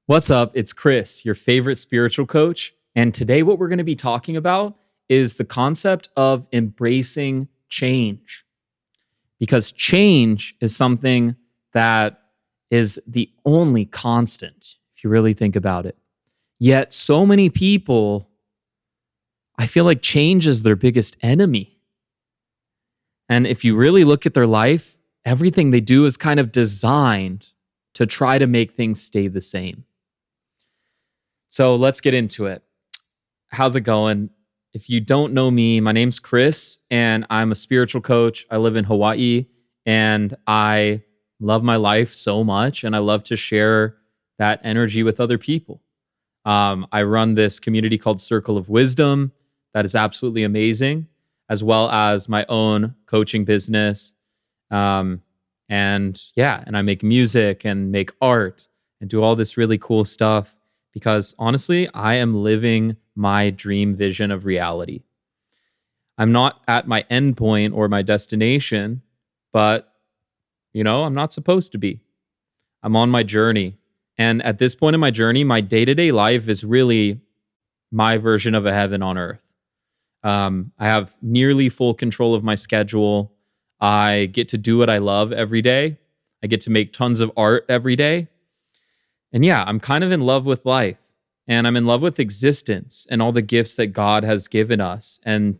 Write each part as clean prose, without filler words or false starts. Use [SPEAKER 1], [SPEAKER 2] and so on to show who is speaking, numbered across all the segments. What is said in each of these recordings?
[SPEAKER 1] What's up? It's Chris, your favorite spiritual coach. And today, what we're going to be talking about is the concept of embracing change. Because change is something that is the only constant, if you really think about it. Yet, so many people, I feel like change is their biggest enemy. And if you really look at their life, everything they do is kind of designed to try to make things stay the same. So let's get into it. How's it going? If you don't know me, my name's Chris, and I'm a spiritual coach. I live in Hawaii, and I love my life so much, and I love to share that energy with other people. I run this community called Circle of Wisdom that is absolutely amazing, as well as my own coaching business. And I make music and make art and do all this really cool stuff. Because honestly, I am living my dream vision of reality. I'm not at my end point or my destination, but, I'm not supposed to be. I'm on my journey. And at this point in my journey, my day-to-day life is really my version of a heaven on earth. I have nearly full control of my schedule. I get to do what I love every day. I get to make tons of art every day. And yeah, I'm kind of in love with life, and I'm in love with existence and all the gifts that God has given us. And,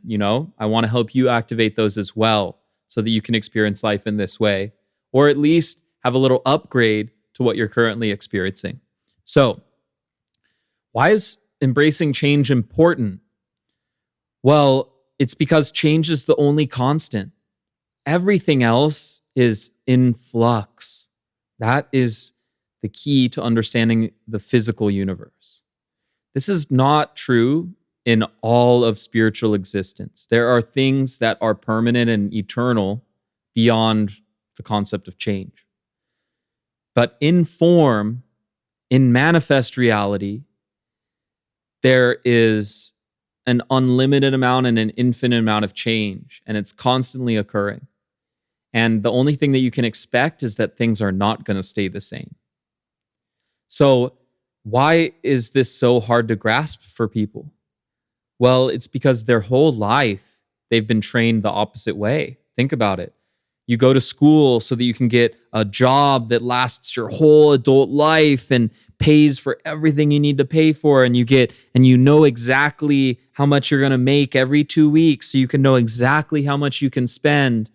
[SPEAKER 1] I want to help you activate those as well so that you can experience life in this way, or at least have a little upgrade to what you're currently experiencing. So, why is embracing change important? Well, it's because change is the only constant. Everything else is in flux. That is the key to understanding the physical universe. This is not true in all of spiritual existence. There are things that are permanent and eternal beyond the concept of change. But in form, in manifest reality, there is an unlimited amount and an infinite amount of change, and it's constantly occurring. And the only thing that you can expect is that things are not going to stay the same. So why is this so hard to grasp for people? Well, it's because their whole life, they've been trained the opposite way. Think about it. You go to school so that you can get a job that lasts your whole adult life and pays for everything you need to pay for. And you know exactly how much you're going to make every 2 weeks. So you can know exactly how much you can spend.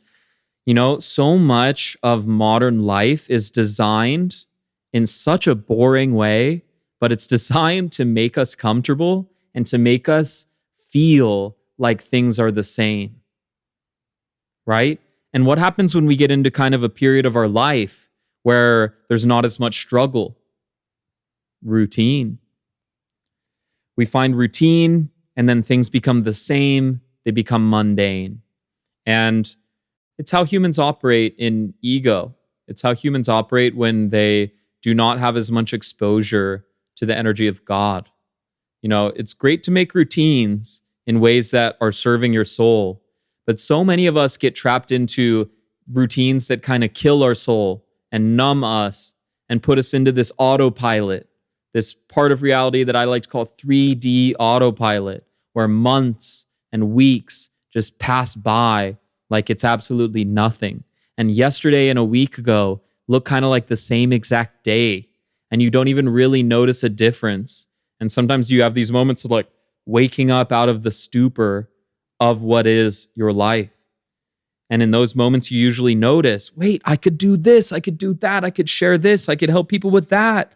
[SPEAKER 1] So much of modern life is designed in such a boring way, but it's designed to make us comfortable and to make us feel like things are the same, right? And what happens when we get into kind of a period of our life where there's not as much struggle? Routine. We find routine, and then things become the same. They become mundane. And it's how humans operate in ego. It's how humans operate when they do not have as much exposure to the energy of God. It's great to make routines in ways that are serving your soul, but so many of us get trapped into routines that kind of kill our soul and numb us and put us into this autopilot, this part of reality that I like to call 3D autopilot, where months and weeks just pass by like it's absolutely nothing. And yesterday and a week ago look kind of like the same exact day, and you don't even really notice a difference. And sometimes you have these moments of like waking up out of the stupor of what is your life. And in those moments, you usually notice, wait, I could do this, I could do that, I could share this, I could help people with that.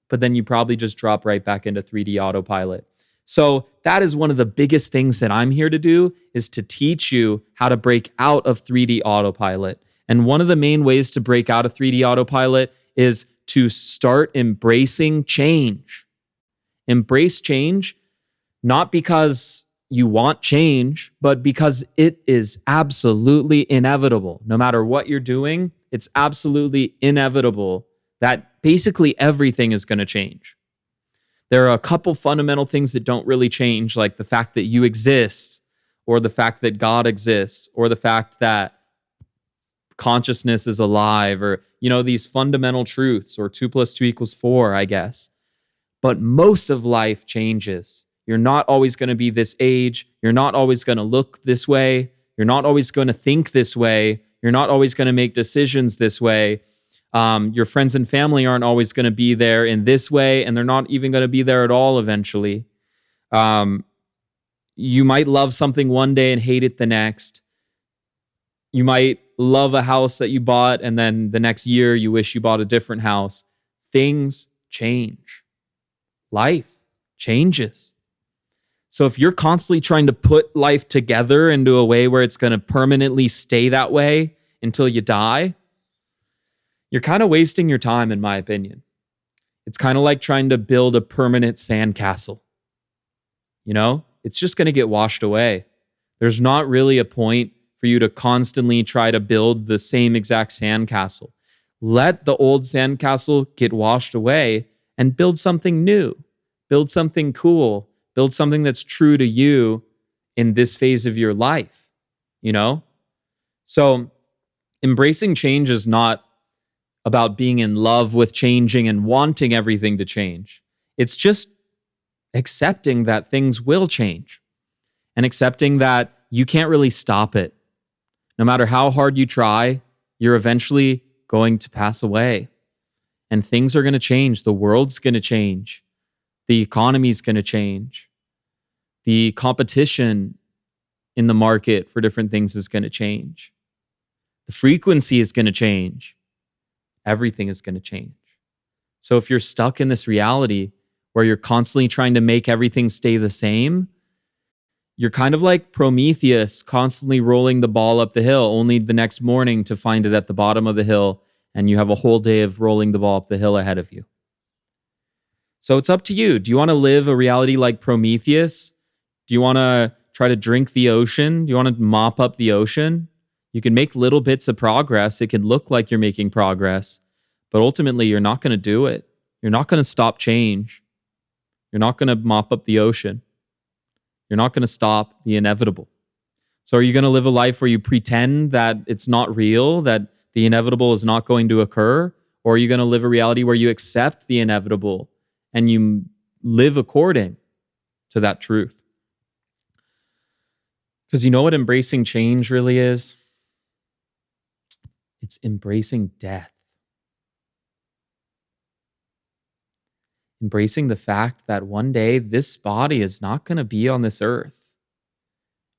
[SPEAKER 1] But then you probably just drop right back into 3D autopilot. So that is one of the biggest things that I'm here to do, is to teach you how to break out of 3D autopilot. And one of the main ways to break out of 3D autopilot is to start embracing change. Embrace change, not because you want change, but because it is absolutely inevitable. No matter what you're doing, it's absolutely inevitable that basically everything is going to change. There are a couple fundamental things that don't really change, like the fact that you exist, or the fact that God exists, or the fact that consciousness is alive, or, these fundamental truths, or 2 + 2 = 4, I guess. but most of life changes. You're not always going to be this age. You're not always going to look this way. You're not always going to think this way. You're not always going to make decisions this way. Your friends and family aren't always going to be there in this way, and they're not even going to be there at all eventually. You might love something one day and hate it the next. You might love a house that you bought, and then the next year you wish you bought a different house. Things change. Life changes. So if you're constantly trying to put life together into a way where it's going to permanently stay that way until you die, you're kind of wasting your time, in my opinion. It's kind of like trying to build a permanent sandcastle. You know, it's just going to get washed away. There's not really a point for you to constantly try to build the same exact sandcastle. Let the old sandcastle get washed away and build something new. Build something cool. Build something that's true to you in this phase of your life, you know? So embracing change is not about being in love with changing and wanting everything to change. It's just accepting that things will change and accepting that you can't really stop it. No matter how hard you try, you're eventually going to pass away. And things are going to change. The world's going to change. The economy's going to change. The competition in the market for different things is going to change. The frequency is going to change. Everything is going to change. So if you're stuck in this reality where you're constantly trying to make everything stay the same, you're kind of like Prometheus constantly rolling the ball up the hill, only the next morning to find it at the bottom of the hill, and you have a whole day of rolling the ball up the hill ahead of you. So it's up to you. Do you want to live a reality like Prometheus? Do you want to try to drink the ocean? Do you want to mop up the ocean? You can make little bits of progress. It can look like you're making progress, but ultimately you're not going to do it. You're not going to stop change. You're not going to mop up the ocean. You're not going to stop the inevitable. So are you going to live a life where you pretend that it's not real, that the inevitable is not going to occur? Or are you going to live a reality where you accept the inevitable and you live according to that truth? Because you know what embracing change really is? It's embracing death. Embracing the fact that one day this body is not going to be on this earth.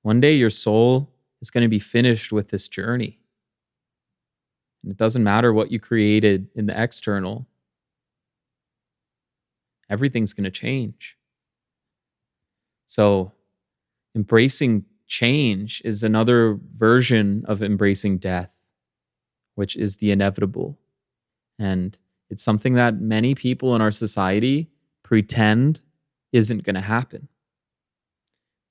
[SPEAKER 1] One day your soul is going to be finished with this journey. And it doesn't matter what you created in the external. Everything's going to change. So embracing change is another version of embracing death, which is the inevitable. And it's something that many people in our society pretend isn't going to happen.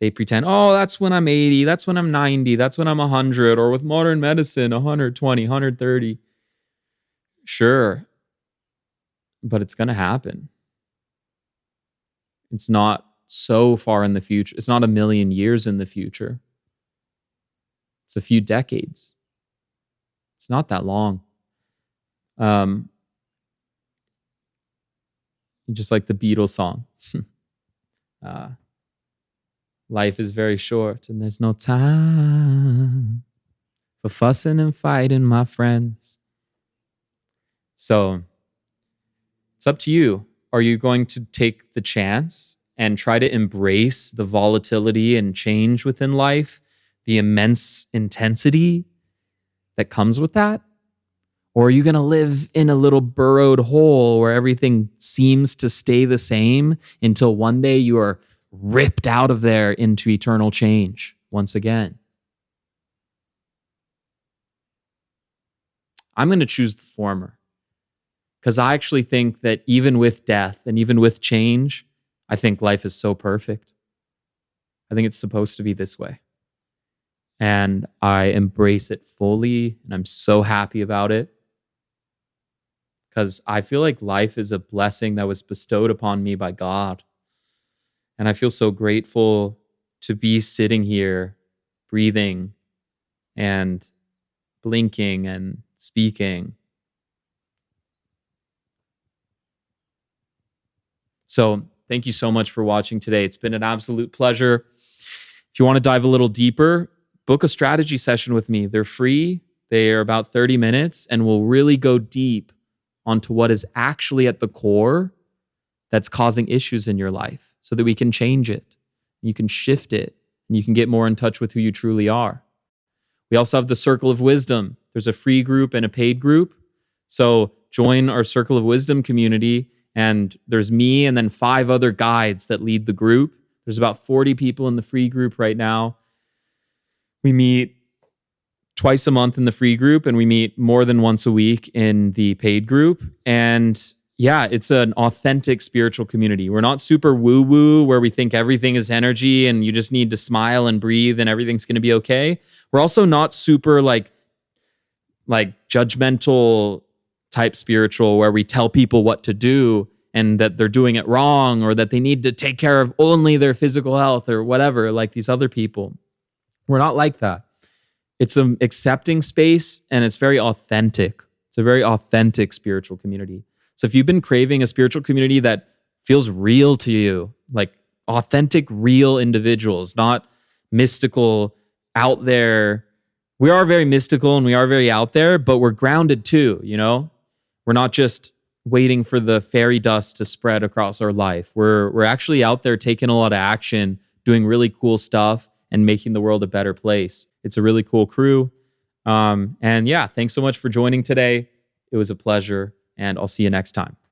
[SPEAKER 1] They pretend, oh, that's when I'm 80, that's when I'm 90, that's when I'm 100, or with modern medicine, 120, 130. Sure, but it's going to happen. It's not so far in the future. It's not a million years in the future. It's a few decades. It's not that long. Just like the Beatles song. Life is very short and there's no time for fussing and fighting, my friends. So it's up to you. Are you going to take the chance and try to embrace the volatility and change within life, the immense intensity that comes with that? Or are you going to live in a little burrowed hole where everything seems to stay the same until one day you are ripped out of there into eternal change once again? I'm going to choose the former, because I actually think that even with death and even with change, I think life is so perfect. I think it's supposed to be this way. And I embrace it fully, and I'm so happy about it. Because I feel like life is a blessing that was bestowed upon me by God. And I feel so grateful to be sitting here, breathing and blinking and speaking. So thank you so much for watching today. It's been an absolute pleasure. If you want to dive a little deeper, book a strategy session with me. They're free. They are about 30 minutes, and we'll really go deep onto what is actually at the core that's causing issues in your life so that we can change it. You can shift it, and you can get more in touch with who you truly are. We also have the Circle of Wisdom. There's a free group and a paid group. So join our Circle of Wisdom community, and there's me and then 5 other guides that lead the group. There's about 40 people in the free group right now. We meet twice a month in the free group, and we meet more than once a week in the paid group. And yeah, it's an authentic spiritual community. We're not super woo-woo where we think everything is energy and you just need to smile and breathe and everything's going to be okay. We're also not super like judgmental type spiritual where we tell people what to do and that they're doing it wrong or that they need to take care of only their physical health or whatever, like these other people. We're not like that. It's an accepting space, and it's very authentic. It's a very authentic spiritual community. So if you've been craving a spiritual community that feels real to you, like authentic, real individuals, not mystical, out there. We are very mystical and we are very out there, but we're grounded too, you know? We're not just waiting for the fairy dust to spread across our life. We're actually out there taking a lot of action, doing really cool stuff, and making the world a better place. It's a really cool crew. And yeah, thanks so much for joining today. It was a pleasure, and I'll see you next time.